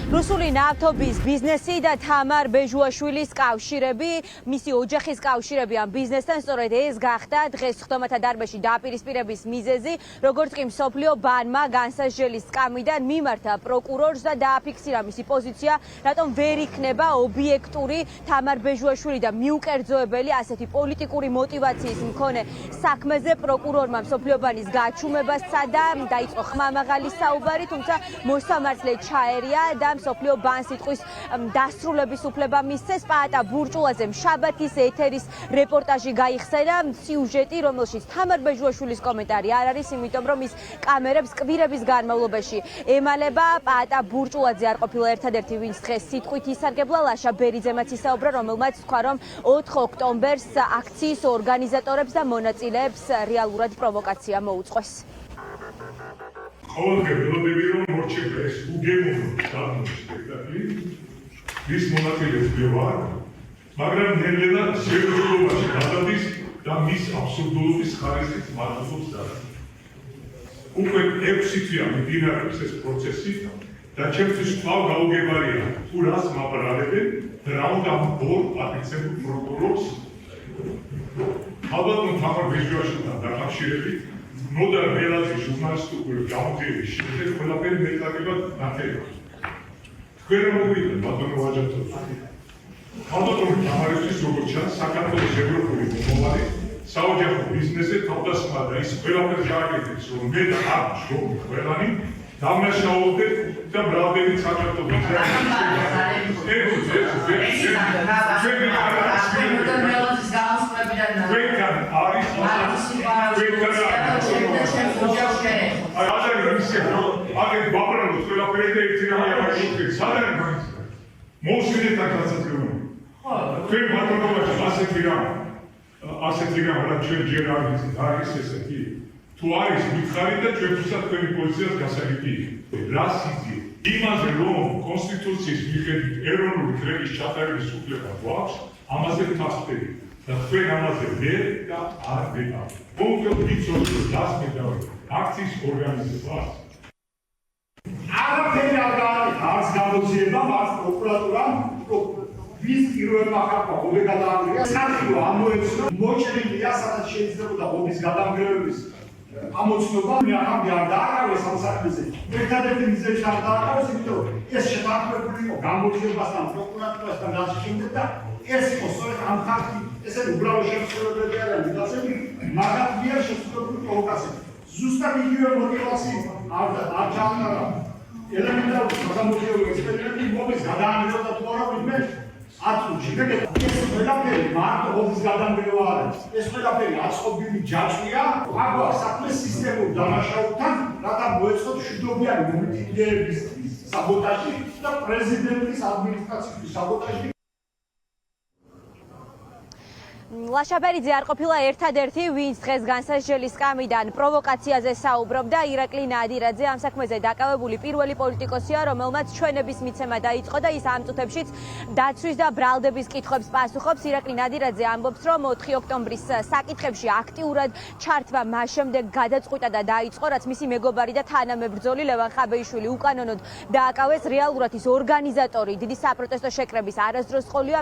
რუსული ნავთობის ბიზნესი და თამარ ბეჟუაშვილის კავშირები, მისი ოჯახის კავშირები ამ ბიზნესთან, სწორედ ეს გახდა დღეს ხდომათა დარბაზში დაპირისპირების მიზეზი, როგორც კი მსოფლიო ბანკმა განსაზღვრელი სკამიდან მიმართა პროკურორს და დააფიქსირა მისი პოზიცია, რატომ ვერ იქნება ობიექტური თამარ ბეჟუაშვილი და მიუკერძოებელი ასეთი პოლიტიკური მოტივაციის მქონე საქმეზე პროკურორმა მსოფლიო ბანკის გაჩუმებას სცადა, დაიწყო ხმამაღალი საუბარი, თუმცა მოსამართლე ჩაერია და მსოფლიო ბანკს სიტყვის დასრულების უფლება მისცეს. პაატა ბურჭულაძე შაბათის ეთერის რეპორტაჟი გაიხსენა, სიუჟეტი, რომელშიც თამარ ბეჟუაშვილის კომენტარი არ არის, იმიტომ რომ ის კამერებს კვირების განმავლობაში ემალება. პაატა ბურჭულაძე არ ყოფილა ერთადერთი, ვინც დღეს სიტყვით ისარგებლა. ლაშა ბერიძემაც ისაუბრა, რომელმაც თქვა, რომ 4 ოქტომბერს აქციის ორგანიზატორებს და მონაწილეებს რეალურად პროვოკაცია მოუწყვეს. Ყოველდღე ველოდები რომ მორჩება ეს უგემოვნო სპექტაკლი, ის მონაწილეებს ვარ, მაგრამ ნელ-ნელა შეერთებაში გადადის და მის აბსურდულობის ხარისხით მართლობს და უკვე 6 თვეა მიმდინარეობს ეს პროცესი და ჩემთვის კვლავ გაუგებარია თუ რას მაბრალებენ და რა უნდა ბორ პატიცებულ პროკურორს ალბათ თამარ ბეჟუაშვილთან დაკავშირებით მოდა რელაცი ჟურნალისტური გამოცემის შემდეგ ყველაფერი მეტაკებად ნათელია. თქვენ რა მოვიდა ბატონო ვაჯათოვს? ალბათ რომ თამარისთვის როგორც ჩანს საქართველოს ევროპული მომავალი საოჯახო ბიზნესზე თავდასხმა და ის ყველაფერი გააკეთეს რომ მე და ამ შრომი ყველანი დამნაშაულდეთ და ბრალდებით საქართველოს აგეთ ბაბრალოს ყველაფერი და ერთი რამე აღიქვე სადარი მაინც მოვშინეთ აქ გასაწევი თქვენ ბატონობაში ასეთი რამ რა ჩვენ ჯერ არის ესეთი თუ არის მითხარი და ჩვენთვისაც თქვენი პოზიციას გასაგები რას იძლია იმაზე რომ კონსტიტუციის მიხედვით ეროვნული კრების ჩატარების უფლება გვაქვს ამაზე ვთანხმდები და თქვენ ამაზე ვერ და არ ვეღარ კონკრეტულად ვიცოდეთ რომ რას მედავე აქციის ორგანიზებას არაფერი არ არის გამოძიება მას პროკურატურამ ვის პირველმა ხალხმა ობე გადაანგრია საერთო ამოეცნო მოჭრილია სადაც შეიძლება ობის გადამგრევების ამოცნობა მე ახლა არ დააყარეს ამ საქმეზე ერთადერთი მიზეზი არ დააყარეს იმიტომ ეს შეთანხმებული იყო გამოძიებასთან პროკურატურასთან დასაშინდეთ და ეს იყო სწორედ ამ ხალხი ესეთი უბრალო შემსრულებლები არიან ვიდაცები მაგათ მიერ შესრულებული პროვოკაცია ზუსტად იგივე მოტივაცია არ ჩაანარა ელემენტარული საზამთრებლო ექსპერიმენტი მობის გადაანგრევა და თუ არა ვინმე აწუჩი და ეს ყველაფერი მარტო ობის გადაანგრევა არის ეს ყველაფერი აწყობილი ჯაჭვია აგვა საქმე სისტემურ დამაშავებთან რათა მოეწყოთ მშვიდობიანი მომიტინგეების საბოტაჟი და პრეზიდენტის ადმინისტრაციის საბოტაჟი ლაშა ბერიძე არ ყოფილა ერთადერთი, ვინც დღეს განსაზღვრელი სკამიდან პროვოკაციაზე საუბრობდა. ირაკლი ნადირაძე ამ საქმეზე დაკავებული პირველი პოლიტიკოსია, რომელმაც ჩვენების მიცემა დაიწყო და ის ამ წუთებშიც დაცვის და ბრალდების კითხვებს პასუხობს. ირაკლი ნადირაძე ამბობს, რომ 4 ოქტომბრის საკითხებში აქტიურად ჩართვა მას შემდეგ გადაწყვიტა და დაიწყო, რაც მისი მეგობარი და თანამებრძოლი ლევან ხაბეიშვილი უკანონოდ დააკავეს. რეალურად ის ორგანიზატორი დიდი საპროტესტო შეკრების არასდროს ყოლია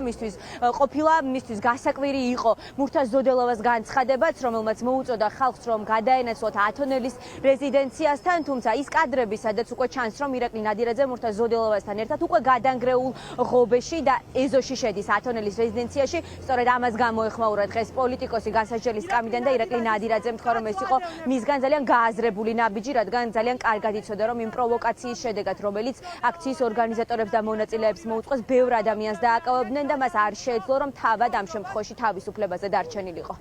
ყოფილა მისთვის გასაკვირი იყო მურთა ზოდელოვას განცხადებაც, რომელმაც მოუწოდა ხალხს, რომ გადაენაცვლოთ ათონელის რეზიდენციასთან, თუმცა ის კადრები, სადაც უკვე ჩანს, რომ ირაკლი ნადირაძე მურთა ზოდელოვასთან ერთად უკვე გადანგრეულ ღობეში და ეზოში შედის ათონელის რეზიდენციაში. სწორედ ამას გამოეხმაურა დღეს პოლიტიკოსი განსაზღვრელი სკამიდან და ირაკლი ნადირაძემ თქვა, რომ ეს იყო მისგან ძალიან გააზრებული ნაბიჯი, რადგან ძალიან კარგად იცოდა, რომ იმ პროვოკაციის შედეგად, რომელიც აქციის ორგანიზატორებს და მონაწილეებს მოუწყვეს, ბევრ ადამიანს დააკავებდნენ და მას არ შეეძლო, რომ თავად ამ შემთხვევაში თავისუფლებაზე დარჩენილიყო.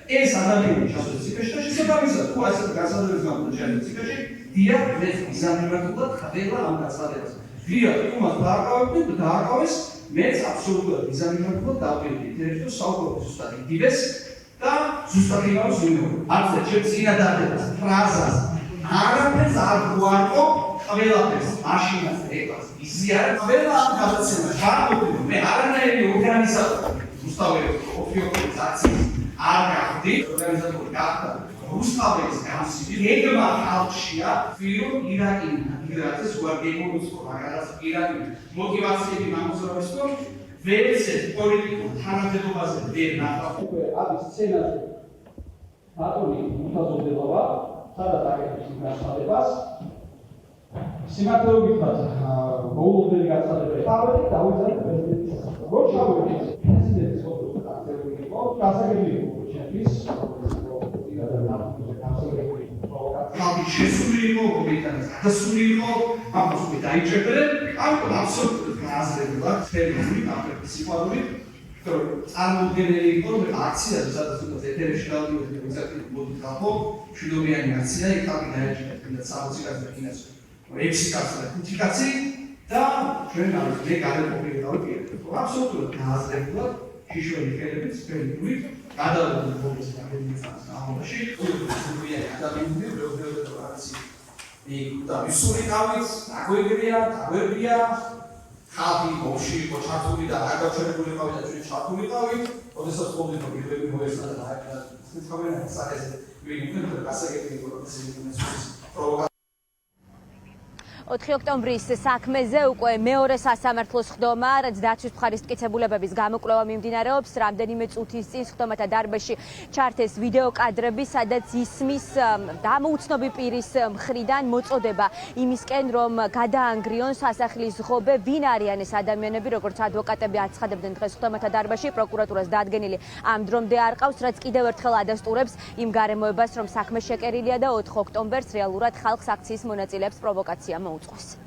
ეს ადამიანი ჩასვლა ციკაში და შესაბამისად, თუ ასეთ განსაზღვრების გამოჩენის ციკაში, დიახ, ეს მიზანმიმართულად ხდება ამ განსაზღვრებას. დიახ, თუმცა დააკავებდნენ და დააკავეს, მეც აბსოლუტურად მიზანმიმართულად დავყიდი. ერთო საუბრობ ზუსტად იდივეს და ზუსტად იმავს ვინმე. არცე ჩემს წინადადებას, ფრაზას, არაფერს არ გვარყო, ყველაფერს მაშინას ეკას იზიარ ყველა ამ გადაცემას გამოვიდა მე არანაირი ორგანიზატორი უსტავე ოფიციალური აქციის არ გახდი ორგანიზატორი გახდა რუსთავის გამსილი ეგმა ხალხშია ვიო ირაკის გვარდიემონუსკო მაგალითად ირაკი мотивაციები მამოსროს რომ ვერცე პოლიტიკურ თანამდებობაზე ვერ ნახავ უკვე არის სცენაზე ბატონი მუთაზობდება სადაც აკეთებს იმ გასწავლებას სიმართლეობითაც მოულოდნელი გასწავლებელი თავი დავიწყე პრეზიდენტის როგორ ჩავიდეთ პრეზიდენტის ოფისში აქტიური იყო გასაგები იყო ჩემთვის თავი შესული იყო ობიექტად დასული იყო ამას მე დაიჭერდნენ ამიტომ აბსოლუტურად გააზრებულად თერმინი აფრიკის სიყვარული წარმოუდგენელი იყო რომ აქციაზე სადაც უნდა ეთერში დავდივართ ექსაქტი მოდი გახო მშვიდობიანი აქცია იქ თავი დაიჭერეთ და 60 კაცი და კიდევ 6 კაცი და 5 კაცი და ჩვენ არის მე გარემოყილი დავიჭერეთ აბსოლუტურად გააზრებულად შიშველი ხელებით სპეციფიკური გადავიდეთ ბოლოს გამოდიწყოს ამაში უბრალოდ ადამიანები როგორც არის და ისური თავის აგვერია ხალხი ბოში იყო ჩართული და არ გაჩერებული ყავი და ჩვენ ჩართული ყავით ოდესაც ყოველდღე პირველი მოესწრა და აი სიტყვებია საკეზე ვინ უნდა გასაგები იყო რომ ეს პროვოკაცია 4 ოქტომბრის საქმეზე უკვე მეორე სასამართლოს ხდომა, რაც დაცვის მხარის მტკიცებულებების გამოკვლევა მიმდინარეობს. რამდენიმე წუთის წინ ხდომათა დარბაზში ჩართეს ვიდეო კადრები, სადაც ისმის დამოუცნობი პირის მხრიდან მოწოდება იმისკენ, რომ გადაანგრიონ სასახლის ღობე, ვინ არიან ეს ადამიანები, როგორც ადვოკატები აცხადებდნენ დღეს ხდომათა დარბაზში, პროკურატურას დადგენილი ამ დრომდე არ ყავს, რაც კიდევ ერთხელ ადასტურებს იმ გარემოებას, რომ საქმე შეკერილია და 4 ოქტომბერს რეალურად ხალხს აქციის მონაწილეებს პროვოკაცია მოუწყოს.